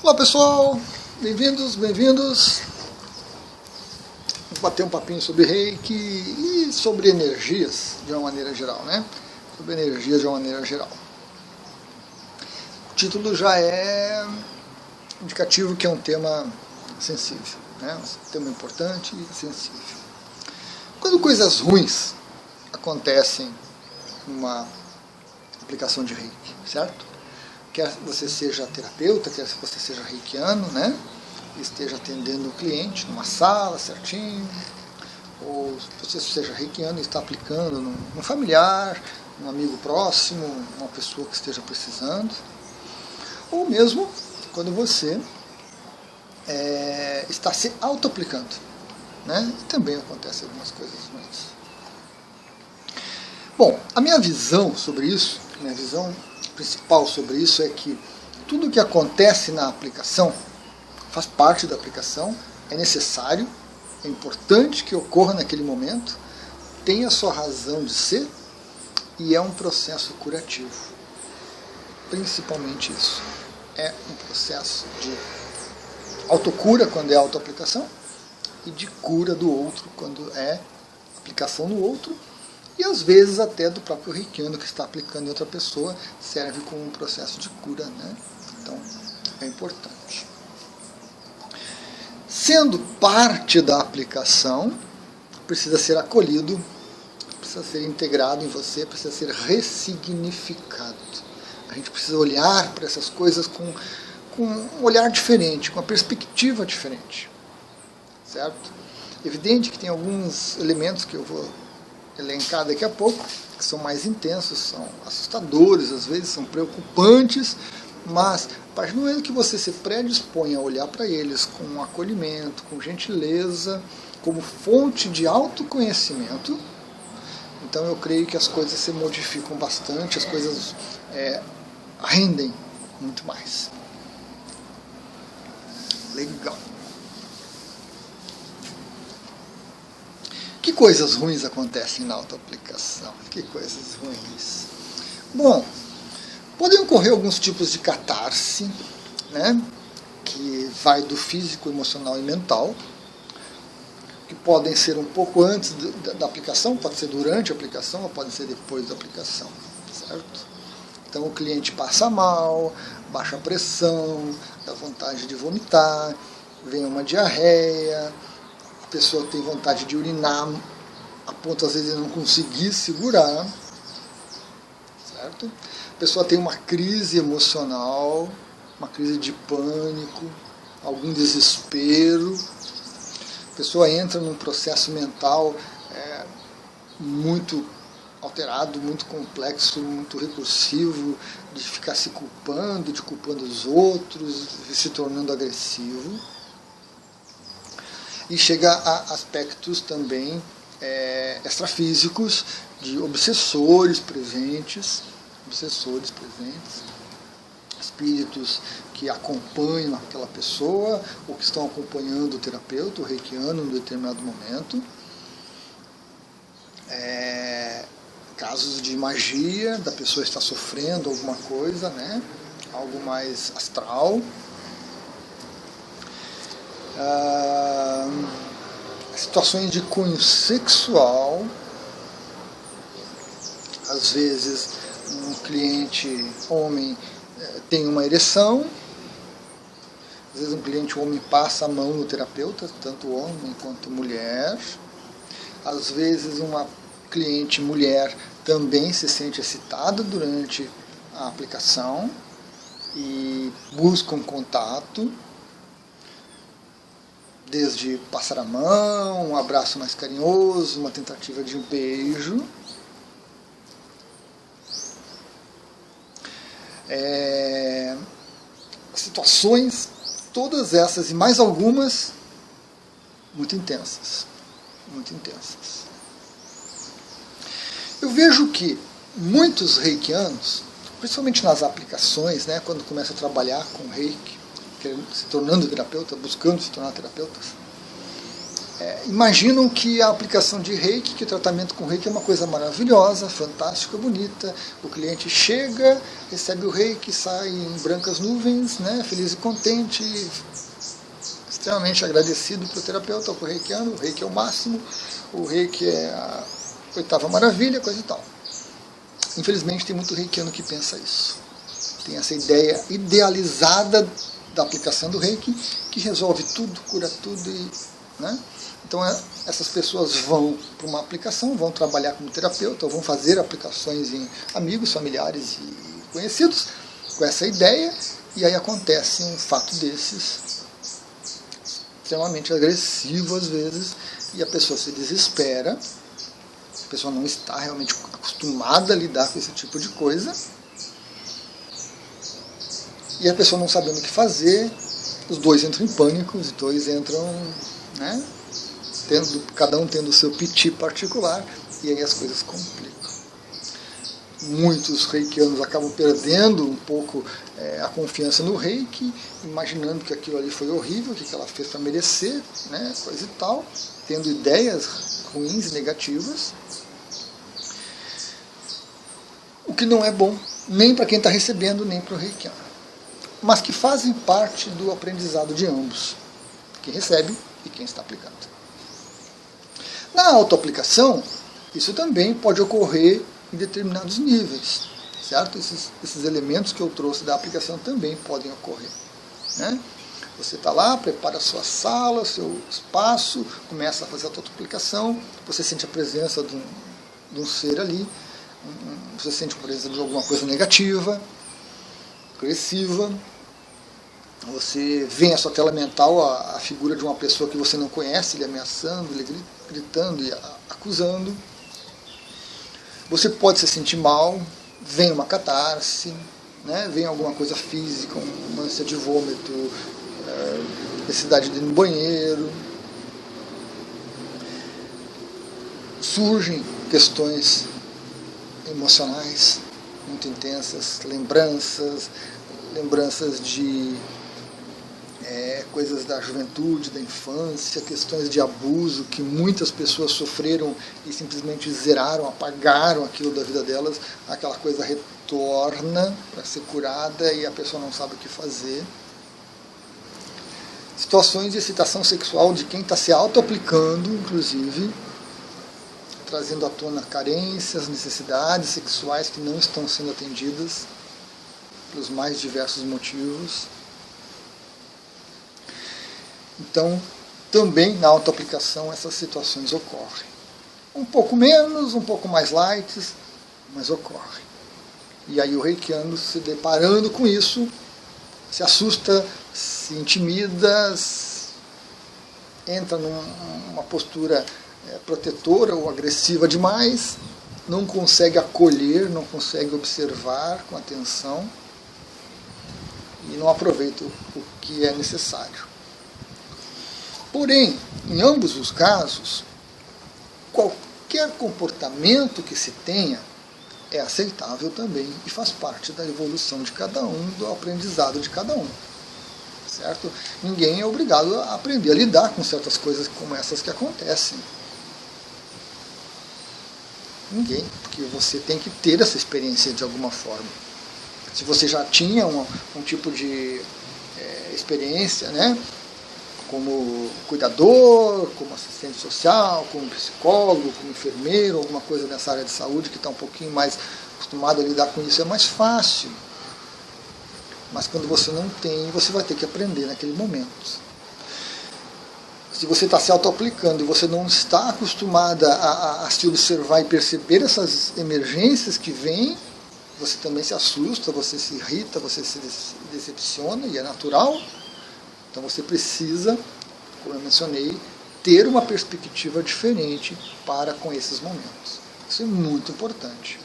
Olá pessoal, bem-vindos. Vamos bater um papinho sobre Reiki e sobre energias de uma maneira geral, né? Sobre energias de uma maneira geral. O título já é indicativo que é um tema sensível, né? Um tema importante e sensível. Quando coisas ruins acontecem numa aplicação de Reiki, certo? Quer você seja terapeuta, quer você seja reikiano, né? Esteja atendendo o cliente numa sala certinho, ou você seja reikiano e está aplicando num familiar, num amigo próximo, uma pessoa que esteja precisando, ou mesmo quando você está se auto-aplicando, né? E também acontecem algumas coisas ruins. Bom, a minha visão sobre isso, minha visão principal sobre isso é que tudo o que acontece na aplicação faz parte da aplicação, é necessário, é importante que ocorra naquele momento, tem a sua razão de ser e é um processo curativo. Principalmente isso. É um processo de autocura quando é autoaplicação e de cura do outro quando é aplicação no outro. E às vezes até do próprio reikiano que está aplicando em outra pessoa serve como um processo de cura, né? Então é importante. Sendo parte da aplicação, precisa ser acolhido, precisa ser integrado em você, precisa ser ressignificado. A gente precisa olhar para essas coisas com um olhar diferente, com uma perspectiva diferente. Certo? Evidente que tem alguns elementos que eu vou elencar daqui a pouco, que são mais intensos, são assustadores, às vezes são preocupantes, mas a partir do momento que você se predispõe a olhar para eles com acolhimento, com gentileza, como fonte de autoconhecimento, então eu creio que as coisas se modificam bastante, as coisas rendem muito mais. Legal. Que coisas ruins acontecem na autoaplicação? Que coisas ruins? Bom, podem ocorrer alguns tipos de catarse, né? Que vai do físico, emocional e mental, que podem ser um pouco antes da aplicação, pode ser durante a aplicação ou pode ser depois da aplicação, certo? Então o cliente passa mal, baixa pressão, dá vontade de vomitar, vem uma diarreia, a pessoa tem vontade de urinar a ponto às vezes de não conseguir segurar, certo? A pessoa tem uma crise emocional, uma crise de pânico, algum desespero, a pessoa entra num processo mental muito alterado, muito complexo, muito recursivo, de ficar se culpando, de culpando os outros, se tornando agressivo. E chega a aspectos também extrafísicos, de obsessores presentes, espíritos que acompanham aquela pessoa, ou que estão acompanhando o terapeuta, o reikiano, em um determinado momento. Casos de magia, da pessoa estar sofrendo alguma coisa, né? Algo mais astral. Situações de cunho sexual, às vezes um cliente homem tem uma ereção, às vezes um cliente homem passa a mão no terapeuta, tanto homem quanto mulher, às vezes uma cliente mulher também se sente excitada durante a aplicação e busca um contato, desde passar a mão, um abraço mais carinhoso, uma tentativa de um beijo. Situações, todas essas e mais algumas, muito intensas. Muito intensas. Eu vejo que muitos reikianos, principalmente nas aplicações, né, quando começam a trabalhar com reiki, se tornando terapeuta, buscando se tornar terapeutas, imaginam que a aplicação de Reiki, que o tratamento com Reiki é uma coisa maravilhosa, fantástica, bonita. O cliente chega, recebe o Reiki, sai em brancas nuvens, né, feliz e contente, extremamente agradecido pelo terapeuta, por reikiano. O Reiki é o máximo, o Reiki é a oitava maravilha, coisa e tal. Infelizmente tem muito reikiano que pensa isso. Tem essa ideia idealizada da aplicação do Reiki, que resolve tudo, cura tudo, né? Então essas pessoas vão para uma aplicação, vão trabalhar como terapeuta, vão fazer aplicações em amigos, familiares e conhecidos, com essa ideia, e aí acontece um fato desses, extremamente agressivo às vezes, e a pessoa se desespera, a pessoa não está realmente acostumada a lidar com esse tipo de coisa, e a pessoa não sabendo o que fazer, os dois entram em pânico, os dois entram, né, cada um tendo o seu piti particular, e aí as coisas complicam. Muitos reikianos acabam perdendo um pouco a confiança no Reiki, imaginando que aquilo ali foi horrível, que ela fez para merecer, né, coisa e tal, tendo ideias ruins e negativas, o que não é bom, nem para quem está recebendo, nem para o reikiano, mas que fazem parte do aprendizado de ambos, quem recebe e quem está aplicando. Na autoaplicação, isso também pode ocorrer em determinados níveis, certo? Esses elementos que eu trouxe da aplicação também podem ocorrer, né? Você está lá, prepara a sua sala, seu espaço, começa a fazer a autoaplicação, você sente a presença de um ser ali, você sente a presença de alguma coisa negativa, agressiva, você vê a sua tela mental a figura de uma pessoa que você não conhece, ele ameaçando, ele gritando e acusando. Você pode se sentir mal, vem uma catarse, né? Vem alguma coisa física, uma ânsia de vômito, necessidade de ir no banheiro. Surgem questões emocionais muito intensas, lembranças de coisas da juventude, da infância, questões de abuso que muitas pessoas sofreram e simplesmente zeraram, apagaram aquilo da vida delas, aquela coisa retorna para ser curada e a pessoa não sabe o que fazer. Situações de excitação sexual de quem está se auto-aplicando, inclusive, trazendo à tona carências, necessidades sexuais que não estão sendo atendidas pelos mais diversos motivos. Então, também na autoaplicação essas situações ocorrem. Um pouco menos, um pouco mais light, mas ocorrem. E aí o reikiano, se deparando com isso, se assusta, se intimida, entra numa postura protetora ou agressiva demais, não consegue acolher, não consegue observar com atenção e não aproveita o que é necessário. Porém, em ambos os casos, qualquer comportamento que se tenha é aceitável também e faz parte da evolução de cada um, do aprendizado de cada um. Certo? Ninguém é obrigado a aprender a lidar com certas coisas como essas que acontecem. Ninguém, porque você tem que ter essa experiência de alguma forma. Se você já tinha um tipo de experiência, né, como cuidador, como assistente social, como psicólogo, como enfermeiro, alguma coisa nessa área de saúde que está um pouquinho mais acostumado a lidar com isso, é mais fácil. Mas quando você não tem, você vai ter que aprender naquele momento. Se você está se auto-aplicando e você não está acostumada a se observar e perceber essas emergências que vêm, você também se assusta, você se irrita, você se decepciona, e é natural. Então você precisa, como eu mencionei, ter uma perspectiva diferente para com esses momentos. Isso é muito importante.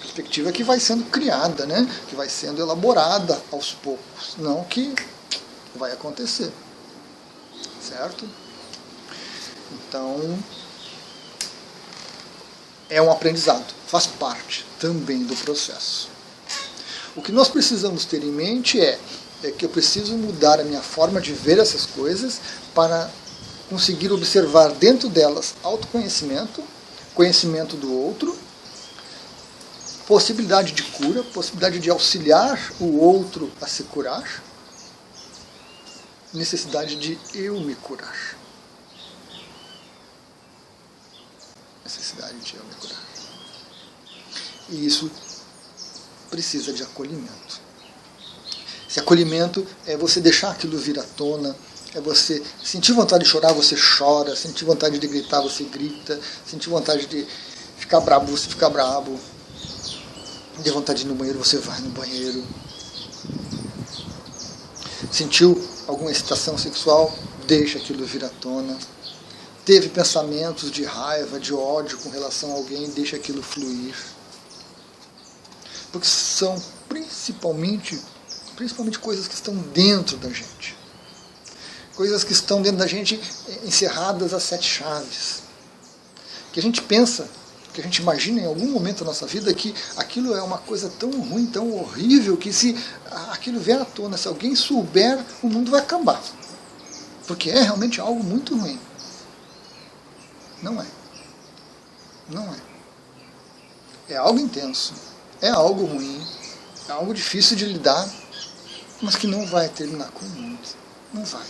Perspectiva que vai sendo criada, né? Que vai sendo elaborada aos poucos, não que vai acontecer. Certo? Então, é um aprendizado, faz parte também do processo. O que nós precisamos ter em mente é que eu preciso mudar a minha forma de ver essas coisas para conseguir observar dentro delas autoconhecimento, conhecimento do outro, possibilidade de cura, possibilidade de auxiliar o outro a se curar, necessidade de eu me curar. Necessidade de eu me curar. E isso precisa de acolhimento. Esse acolhimento é você deixar aquilo vir à tona, é você sentir vontade de chorar, você chora, sentir vontade de gritar, você grita, sentir vontade de ficar brabo, você fica brabo, ter vontade de ir no banheiro, você vai no banheiro. Sentiu alguma excitação sexual, deixa aquilo vir à tona. Teve pensamentos de raiva, de ódio com relação a alguém, deixa aquilo fluir. Porque são principalmente coisas que estão dentro da gente. Coisas que estão dentro da gente encerradas a 7 chaves. Que a gente pensa, que a gente imagina em algum momento da nossa vida que aquilo é uma coisa tão ruim, tão horrível, que se aquilo vier à tona, se alguém souber, o mundo vai acabar. Porque é realmente algo muito ruim. Não é. Não é. É algo intenso. É algo ruim. É algo difícil de lidar. Mas que não vai terminar com o mundo. Não vai.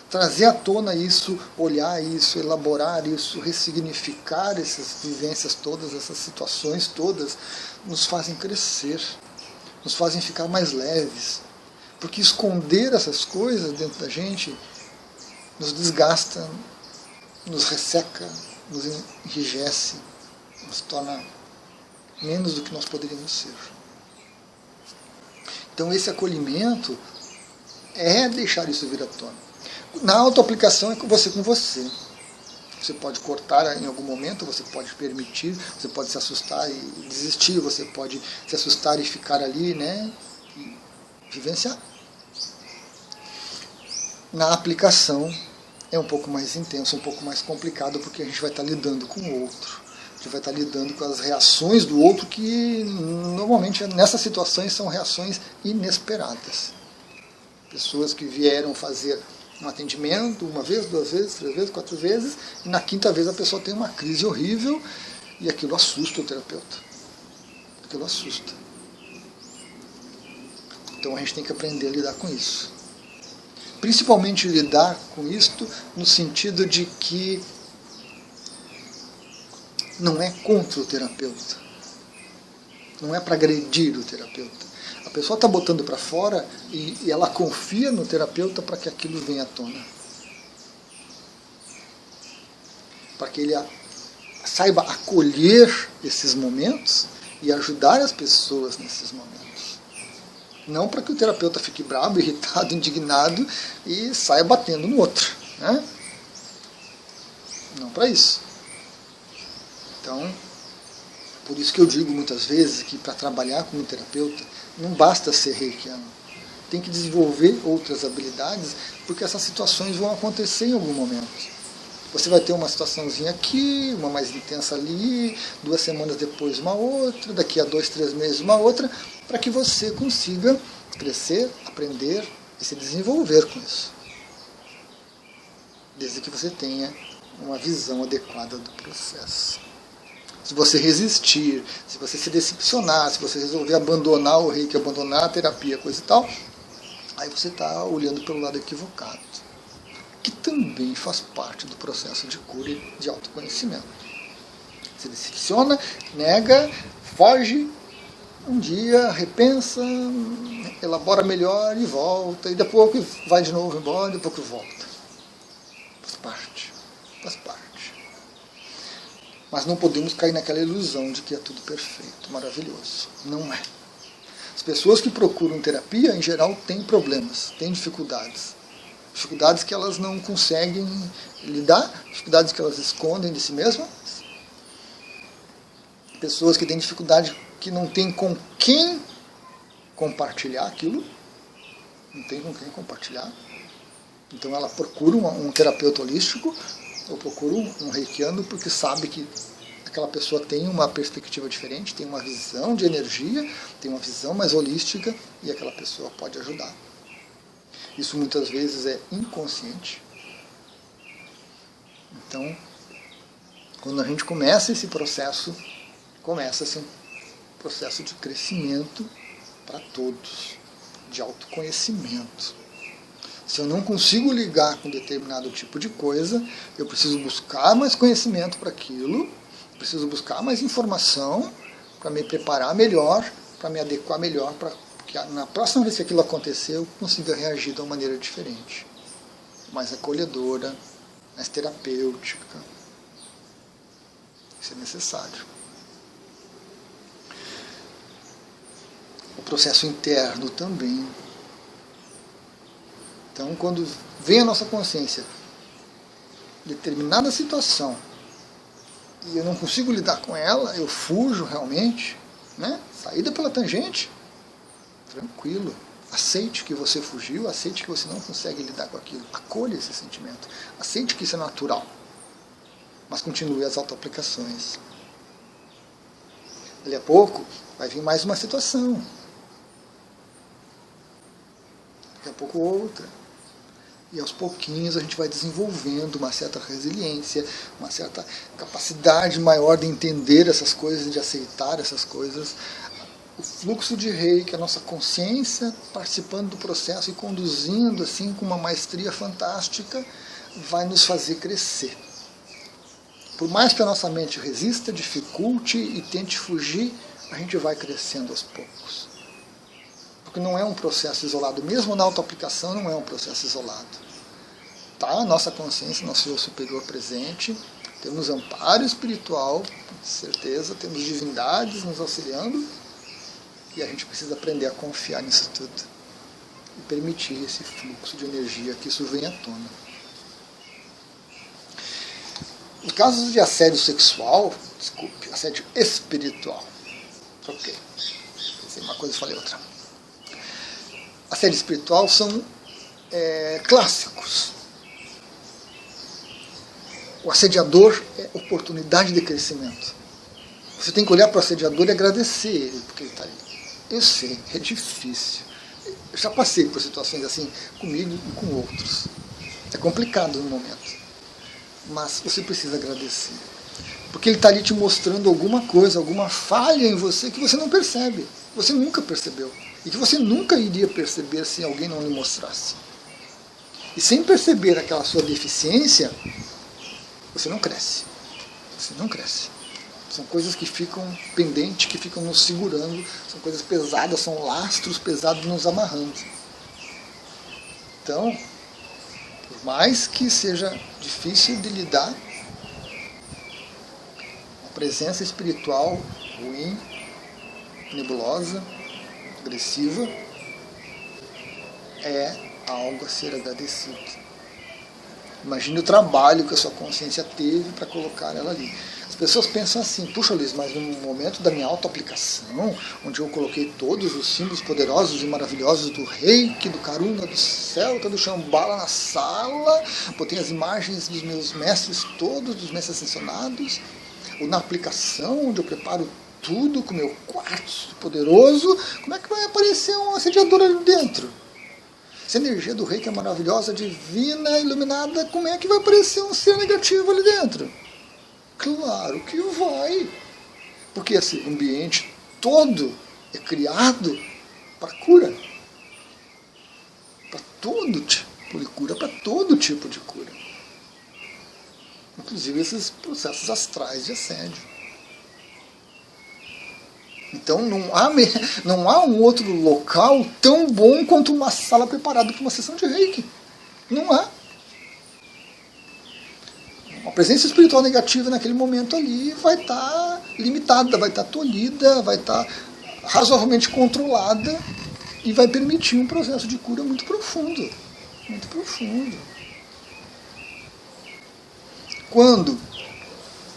Trazer à tona isso, olhar isso, elaborar isso, ressignificar essas vivências todas, essas situações todas, nos fazem crescer. Nos fazem ficar mais leves. Porque esconder essas coisas dentro da gente nos desgasta, nos resseca, nos enrijece, nos torna menos do que nós poderíamos ser. Então esse acolhimento é deixar isso vir à tona. Na autoaplicação é com você. Você pode cortar em algum momento, você pode permitir, você pode se assustar e desistir, você pode se assustar e ficar ali, né, e vivenciar. Na aplicação é um pouco mais intenso, um pouco mais complicado, porque a gente vai estar lidando com o outro. A gente vai estar lidando com as reações do outro, que normalmente nessas situações são reações inesperadas. Pessoas que vieram fazer um atendimento 1 vez, 2 vezes, 3 vezes, 4 vezes, e na 5ª vez a pessoa tem uma crise horrível e aquilo assusta o terapeuta. Aquilo assusta. Então a gente tem que aprender a lidar com isso. Principalmente lidar com isto no sentido de que não é contra o terapeuta. Não é para agredir o terapeuta. A pessoa está botando para fora e ela confia no terapeuta para que aquilo venha à tona. Para que ele saiba acolher esses momentos e ajudar as pessoas nesses momentos. Não para que o terapeuta fique bravo, irritado, indignado e saia batendo no outro. Né? Não para isso. Então, por isso que eu digo muitas vezes que para trabalhar como terapeuta não basta ser reikiano. Tem que desenvolver outras habilidades, porque essas situações vão acontecer em algum momento. Você vai ter uma situaçãozinha aqui, uma mais intensa ali, 2 semanas depois uma outra, daqui a 2, 3 meses uma outra, para que você consiga crescer, aprender e se desenvolver com isso. Desde que você tenha uma visão adequada do processo. Se você resistir, se você se decepcionar, se você resolver abandonar o reiki, abandonar a terapia, coisa e tal, aí você está olhando pelo lado equivocado, que também faz parte do processo de cura e de autoconhecimento. Se decepciona, nega, foge, um dia repensa, elabora melhor e volta, e depois vai de novo embora, e depois volta. Faz parte, faz parte. Mas não podemos cair naquela ilusão de que é tudo perfeito, maravilhoso. Não é. As pessoas que procuram terapia, em geral, têm problemas, têm dificuldades. Dificuldades que elas não conseguem lidar, dificuldades que elas escondem de si mesmas. Pessoas que têm dificuldade, que não têm com quem compartilhar aquilo. Não tem com quem compartilhar. Então ela procura um terapeuta holístico, ou procura um reikiano, porque sabe que aquela pessoa tem uma perspectiva diferente, tem uma visão de energia, tem uma visão mais holística, e aquela pessoa pode ajudar. Isso muitas vezes é inconsciente. Então, quando a gente começa esse processo, começa-se um processo de crescimento para todos, de autoconhecimento. Se eu não consigo ligar com determinado tipo de coisa, eu preciso buscar mais conhecimento para aquilo, preciso buscar mais informação para me preparar melhor, para me adequar melhor, para que na próxima vez que aquilo acontecer eu consiga reagir de uma maneira diferente, mais acolhedora, mais terapêutica. Isso é necessário. O processo interno também. Então, quando vem a nossa consciência determinada situação e eu não consigo lidar com ela, eu fujo realmente, né? Saída pela tangente, tranquilo. Aceite que você fugiu, aceite que você não consegue lidar com aquilo. Acolha esse sentimento. Aceite que isso é natural. Mas continue as autoaplicações. Daqui a pouco vai vir mais uma situação. Daqui a pouco outra. E aos pouquinhos a gente vai desenvolvendo uma certa resiliência, uma certa capacidade maior de entender essas coisas, de aceitar essas coisas. O fluxo de Reiki, a nossa consciência participando do processo e conduzindo assim com uma maestria fantástica, vai nos fazer crescer. Por mais que a nossa mente resista, dificulte e tente fugir, a gente vai crescendo aos poucos. Porque não é um processo isolado, mesmo na autoaplicação não é um processo isolado. Tá a nossa consciência, nosso eu superior presente, temos amparo espiritual, com certeza, temos divindades nos auxiliando, e a gente precisa aprender a confiar nisso tudo e permitir esse fluxo de energia que isso venha à tona. Em casos de assédio sexual, assédio espiritual, ok, pensei uma coisa e falei outra. Assédio espiritual são clássicos. O assediador é oportunidade de crescimento. Você tem que olhar para o assediador e agradecer ele porque ele está ali. Eu sei, é difícil. Eu já passei por situações assim comigo e com outros. É complicado no momento. Mas você precisa agradecer. Porque ele está ali te mostrando alguma coisa, alguma falha em você que você não percebe. Você nunca percebeu. E que você nunca iria perceber se alguém não lhe mostrasse. E sem perceber aquela sua deficiência, você não cresce. Você não cresce. São coisas que ficam pendentes, que ficam nos segurando, são coisas pesadas, são lastros pesados nos amarrando. Então, por mais que seja difícil de lidar, a presença espiritual ruim, nebulosa, agressiva, é algo a ser agradecido. Imagine o trabalho que a sua consciência teve para colocar ela ali. As pessoas pensam assim, puxa Luiz, mas no momento da minha autoaplicação, onde eu coloquei todos os símbolos poderosos e maravilhosos do Reiki, do Karuna, do Celta, do Shambhala na sala, botei as imagens dos meus mestres todos, dos mestres ascensionados, ou na aplicação, onde eu preparo tudo com o meu quartzo poderoso, como é que vai aparecer um assediador ali dentro? Se a energia do Reiki é maravilhosa, divina, iluminada, como é que vai aparecer um ser negativo ali dentro? Claro que vai. Porque esse ambiente todo é criado para cura. Para todo tipo de cura, para todo tipo de cura. Inclusive esses processos astrais de assédio. Então não há um outro local tão bom quanto uma sala preparada para uma sessão de Reiki. Não há. A presença espiritual negativa naquele momento ali vai estar limitada, vai estar tolhida, vai estar razoavelmente controlada e vai permitir um processo de cura muito profundo. Muito profundo. Quando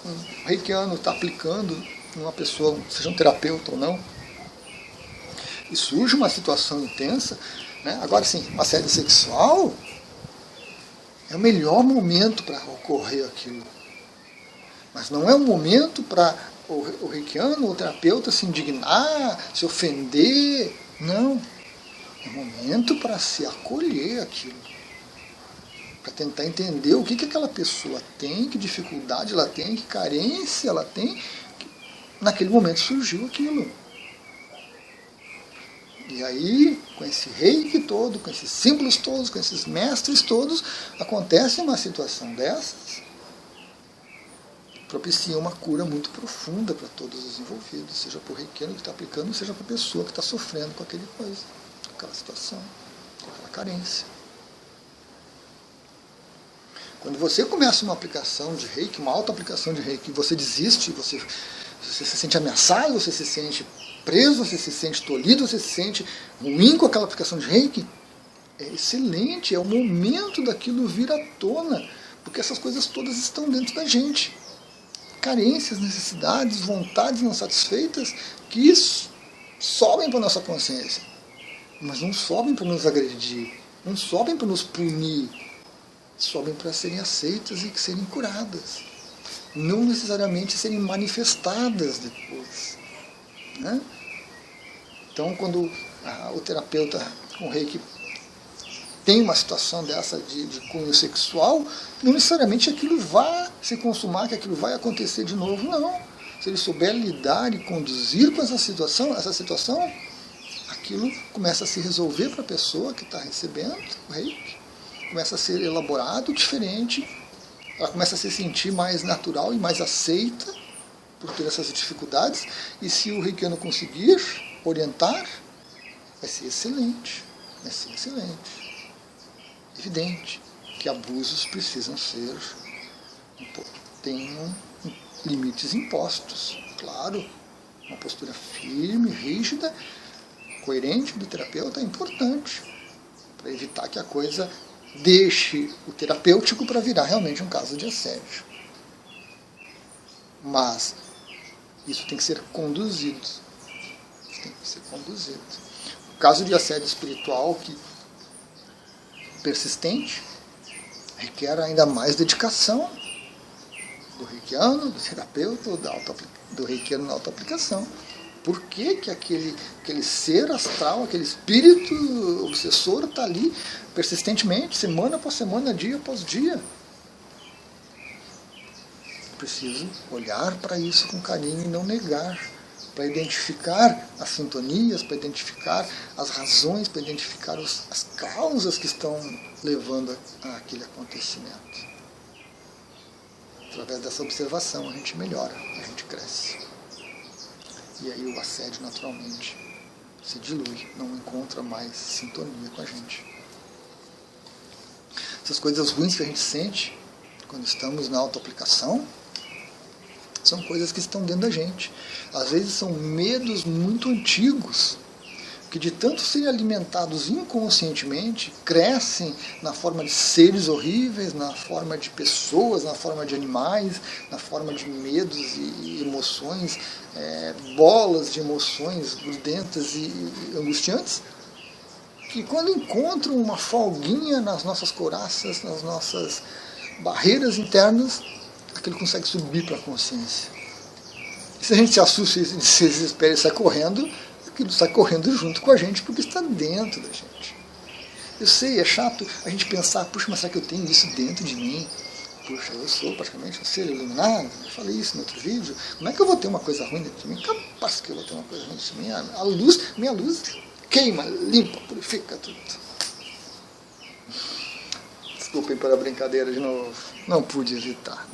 um reikiano está aplicando uma pessoa, seja um terapeuta ou não, e surge uma situação intensa, né? Agora sim, uma assédio sexual é o melhor momento para ocorrer aquilo. Mas não é um momento para o reikiano ou o terapeuta se indignar, se ofender. Não. É um momento para se acolher aquilo. para tentar entender o que aquela pessoa tem, que dificuldade ela tem, que carência ela tem, que naquele momento surgiu aquilo. E aí, com esse reiki todo, com esses símbolos todos, com esses mestres todos, acontece uma situação dessas, propicia uma cura muito profunda para todos os envolvidos, seja para o reikiano que está aplicando, seja para a pessoa que está sofrendo com aquele coisa, com aquela situação, com aquela carência. Quando você começa uma aplicação de reiki, uma auto-aplicação de reiki, você desiste, você se sente ameaçado, você se sente preso, você se sente tolhido, você se sente ruim com aquela aplicação de reiki, é excelente, é o momento daquilo vir à tona, porque essas coisas todas estão dentro da gente. Carências, necessidades, vontades não satisfeitas que sobem para a nossa consciência, mas não sobem para nos agredir, não sobem para nos punir, sobem para serem aceitas e serem curadas, não necessariamente serem manifestadas depois, né? Então, quando o terapeuta com reiki tem uma situação dessa de cunho sexual, não necessariamente aquilo vai se consumar, que aquilo vai acontecer de novo, não. Se ele souber lidar e conduzir com essa situação, aquilo começa a se resolver para a pessoa que está recebendo o reiki, começa a ser elaborado diferente, ela começa a se sentir mais natural e mais aceita por ter essas dificuldades, e se o reikiano conseguir orientar, vai ser excelente, vai ser excelente. Evidente que abusos precisam tenham limites impostos, claro, uma postura firme, rígida, coerente do terapeuta é importante, para evitar que a coisa deixe o terapêutico para virar realmente um caso de assédio. Mas isso tem que ser conduzido. Isso tem que ser conduzido. O caso de assédio espiritual persistente requer ainda mais dedicação do reikiano, do terapeuta, do reikiano na autoaplicação. Por que aquele ser astral, aquele espírito obsessor está ali persistentemente, semana após semana, dia após dia? Preciso olhar para isso com carinho e não negar, para identificar as sintonias, para identificar as razões, para identificar as causas que estão levando àquele acontecimento. Através dessa observação a gente melhora, a gente cresce. E aí o assédio naturalmente se dilui, não encontra mais sintonia com a gente. Essas coisas ruins que a gente sente quando estamos na autoaplicação são coisas que estão dentro da gente. Às vezes são medos muito antigos, que de tanto serem alimentados inconscientemente, crescem na forma de seres horríveis, na forma de pessoas, na forma de animais, na forma de medos e emoções, bolas de emoções grudentas e angustiantes, que quando encontram uma folguinha nas nossas couraças, nas nossas barreiras internas, aquilo consegue subir para a consciência. E se a gente se assusta e se desespera e sai correndo, aquilo sai correndo junto com a gente, porque está dentro da gente. Eu sei, é chato a gente pensar, puxa, mas será que eu tenho isso dentro de mim? Puxa, eu sou praticamente um ser iluminado, eu falei isso no outro vídeo, como é que eu vou ter uma coisa ruim dentro de mim? Capaz que eu vou ter uma coisa ruim dentro de mim. Minha luz queima, limpa, purifica tudo. Desculpem pela brincadeira de novo. Não pude evitar.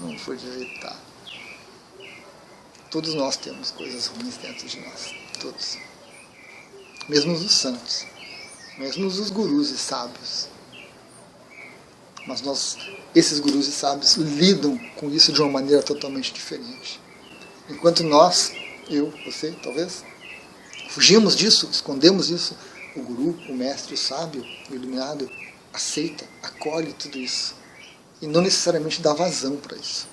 Todos nós temos coisas ruins dentro de nós. Todos. Mesmo os santos. Mesmo os gurus e sábios. Mas esses gurus e sábios lidam com isso de uma maneira totalmente diferente. Enquanto nós, eu, você, talvez, fugimos disso, escondemos isso, o guru, o mestre, o sábio, o iluminado, aceita, acolhe tudo isso. E não necessariamente dá vazão para isso.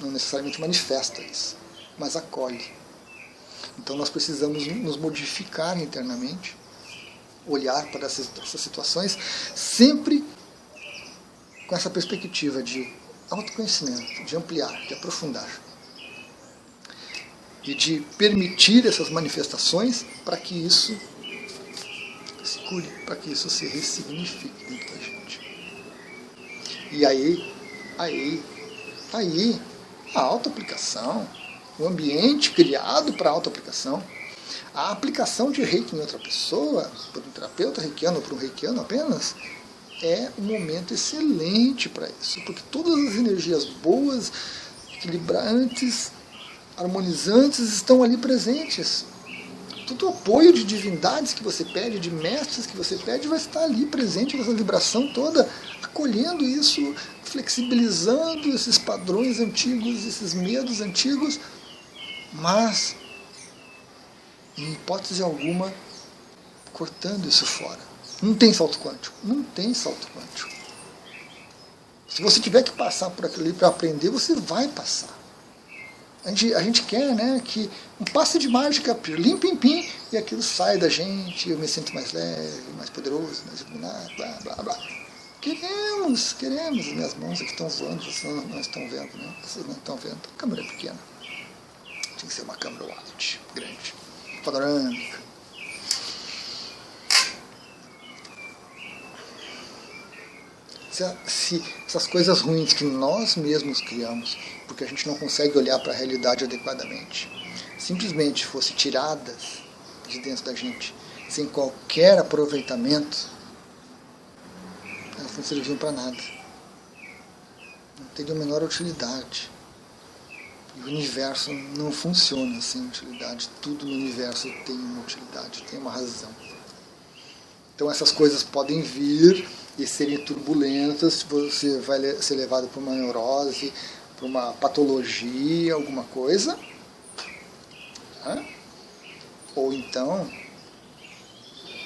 Não necessariamente manifesta isso. Mas acolhe. Então nós precisamos nos modificar internamente, olhar para essas situações, sempre com essa perspectiva de autoconhecimento, de ampliar, de aprofundar. E de permitir essas manifestações para que isso se cure, para que isso se ressignifique dentro da gente. E aí, a autoaplicação, o ambiente criado para a autoaplicação, a aplicação de reiki em outra pessoa, por um terapeuta reikiano ou por um reikiano apenas, é um momento excelente para isso, porque todas as energias boas, equilibrantes, harmonizantes estão ali presentes. Todo o apoio de divindades que você pede, de mestres que você pede, vai estar ali presente, essa vibração toda, acolhendo isso, flexibilizando esses padrões antigos, esses medos antigos, mas, em hipótese alguma, cortando isso fora. Não tem salto quântico. Não tem salto quântico. Se você tiver que passar por aquilo ali para aprender, você vai passar. A gente quer, né, que um passe de mágica, lim, pim, pim, e aquilo sai da gente, eu me sinto mais leve, mais poderoso, mais iluminado, blá, blá, blá. Queremos, as minhas mãos aqui estão voando, vocês não estão vendo, né? Vocês não estão vendo. A câmera é pequena. Tinha que ser uma câmera wide, grande, panorâmica. Se essas coisas ruins que nós mesmos criamos, porque a gente não consegue olhar para a realidade adequadamente, simplesmente fossem tiradas de dentro da gente, sem qualquer aproveitamento, elas não serviam para nada. Não teriam a menor utilidade. E o universo não funciona sem utilidade. Tudo no universo tem uma utilidade, tem uma razão. Então essas coisas podem vir e serem turbulentas, você vai ser levado para uma neurose, para uma patologia, alguma coisa. Né? Ou então,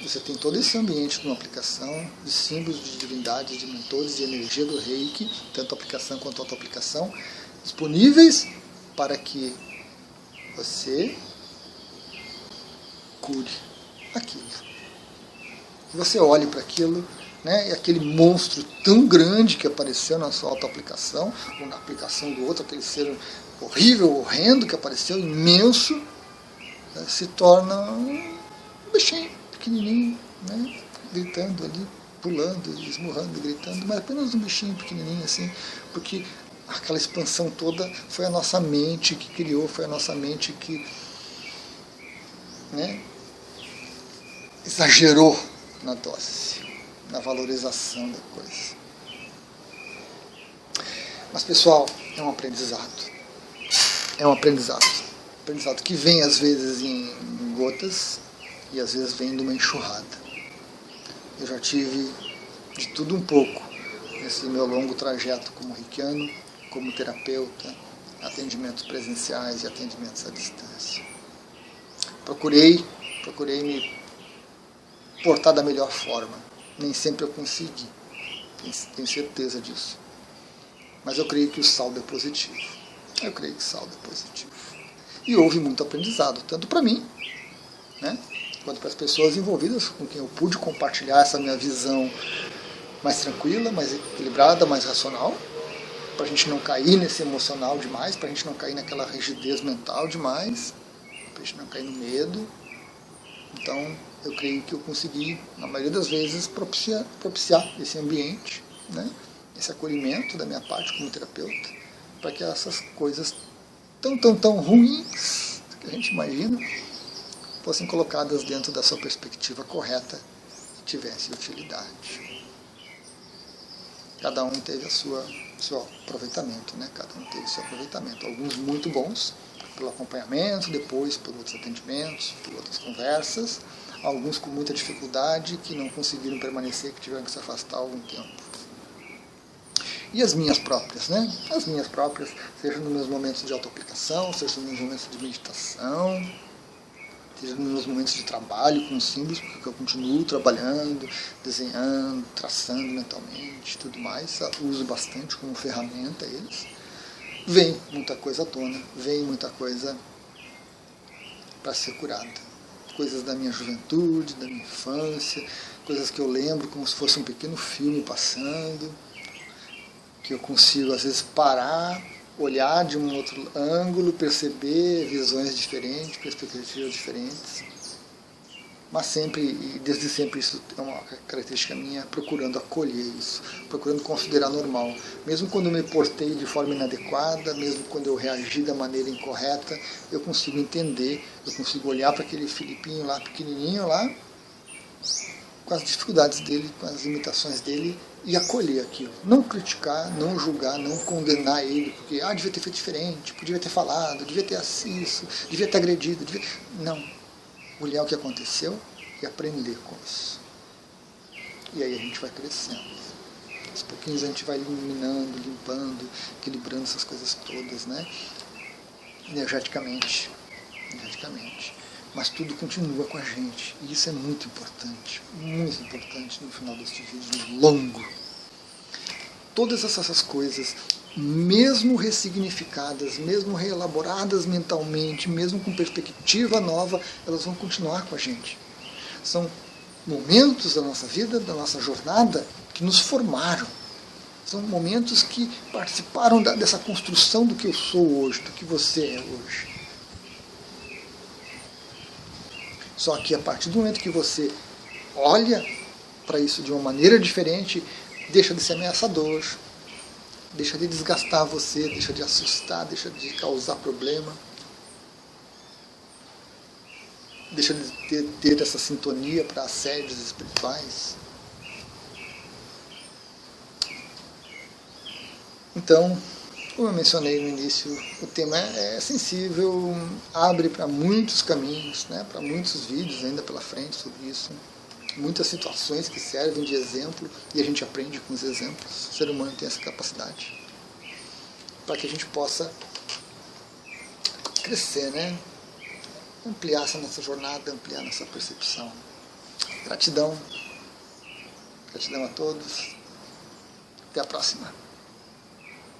você tem todo esse ambiente de uma aplicação de símbolos, de divindades, de mentores, de energia do reiki, tanto aplicação quanto auto-aplicação, disponíveis para que você cure aquilo. Que você olhe para aquilo, né, e aquele monstro tão grande que apareceu na sua auto-aplicação, ou na aplicação do outro, aquele ser horrível, horrendo que apareceu, imenso, né, se torna um bichinho pequenininho, né, gritando ali, pulando, esmurrando, gritando, mas apenas um bichinho pequenininho assim, porque aquela expansão toda foi a nossa mente que criou, foi a nossa mente que, né, exagerou na dose, na valorização da coisa. Mas, pessoal, é um aprendizado. É um aprendizado. Aprendizado que vem, às vezes, em gotas e, às vezes, vem de uma enxurrada. Eu já tive de tudo um pouco nesse meu longo trajeto como reikiano, como terapeuta, atendimentos presenciais e atendimentos à distância. Procurei me portar da melhor forma. Nem sempre eu consegui, tenho certeza disso. Mas eu creio que o saldo é positivo. E houve muito aprendizado, tanto para mim, né, quanto para as pessoas envolvidas com quem eu pude compartilhar essa minha visão mais tranquila, mais equilibrada, mais racional, para a gente não cair nesse emocional demais, para a gente não cair naquela rigidez mental demais, para a gente não cair no medo. Então, eu creio que eu consegui, na maioria das vezes, propiciar esse ambiente, né, esse acolhimento da minha parte como terapeuta, para que essas coisas tão ruins que a gente imagina fossem colocadas dentro da sua perspectiva correta e tivessem utilidade. Cada um teve seu aproveitamento, né? Cada um teve seu aproveitamento. Alguns muito bons, pelo acompanhamento, depois por outros atendimentos, por outras conversas. Alguns com muita dificuldade, que não conseguiram permanecer, que tiveram que se afastar algum tempo. E as minhas próprias, né? As minhas próprias, seja nos meus momentos de autoaplicação, seja nos meus momentos de meditação, seja nos meus momentos de trabalho com símbolos, porque eu continuo trabalhando, desenhando, traçando mentalmente, tudo mais, uso bastante como ferramenta eles. Vem muita coisa à tona, vem muita coisa para ser curada. Coisas da minha juventude, da minha infância, coisas que eu lembro como se fosse um pequeno filme passando, que eu consigo às vezes parar, olhar de um outro ângulo, perceber visões diferentes, perspectivas diferentes. mas sempre, e desde sempre isso é uma característica minha, procurando acolher isso, procurando considerar normal. Mesmo quando eu me portei de forma inadequada, mesmo quando eu reagi da maneira incorreta, eu consigo entender, eu consigo olhar para aquele Filipinho lá, pequenininho lá, com as dificuldades dele, com as limitações dele, e acolher aquilo. Não criticar, não julgar, não condenar ele, porque devia ter feito diferente, podia ter falado, devia ter isso, devia ter agredido, Não. Olhar o que aconteceu e aprender com isso. E aí a gente vai crescendo. Aos pouquinhos a gente vai eliminando, limpando, equilibrando essas coisas todas, né? Energeticamente. Mas tudo continua com a gente. E isso é muito importante no final deste vídeo longo. Todas essas coisas, mesmo ressignificadas, mesmo reelaboradas mentalmente, mesmo com perspectiva nova, elas vão continuar com a gente. São momentos da nossa vida, da nossa jornada, que nos formaram. São momentos que participaram dessa construção do que eu sou hoje, do que você é hoje. Só que a partir do momento que você olha para isso de uma maneira diferente, deixa de ser ameaçador, deixa de desgastar você, deixa de assustar, deixa de causar problema, deixa de ter essa sintonia para assédios espirituais. Então, como eu mencionei no início, o tema é sensível, abre para muitos caminhos, né, para muitos vídeos ainda pela frente sobre isso, muitas situações que servem de exemplo e a gente aprende com os exemplos. O ser humano tem essa capacidade para que a gente possa crescer, né? Ampliar essa nossa jornada, ampliar nossa percepção. Gratidão a todos. Até a próxima.